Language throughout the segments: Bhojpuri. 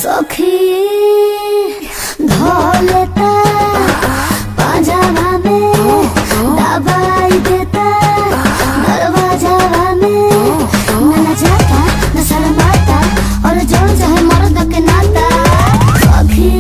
सखी धोलेता पाजामा में दबाई देता दरवाजा में न जाता न शर्माता और जो चाहे मर्द के नाता सखी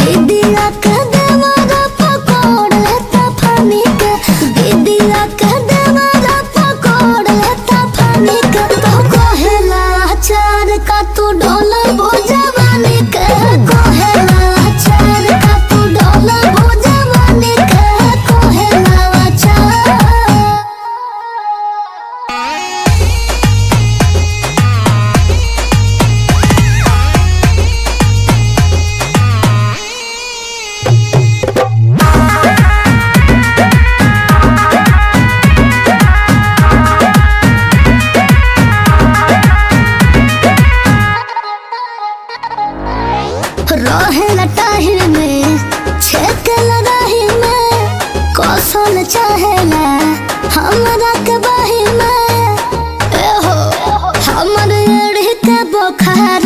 दीदिया के देवरा पकड़ लेता फानी के दीदिया के देवरा पकड़ लेता फानी के तो कहेला चार का तू डोला भोजवानी के कहेला चार का तू डोला भोजवानी के कहेला चार। रहेला टाहिर में छेक लगाही में कौशल चाहेला हमरा के बाही में ए हो हमर एड़ी के बोखार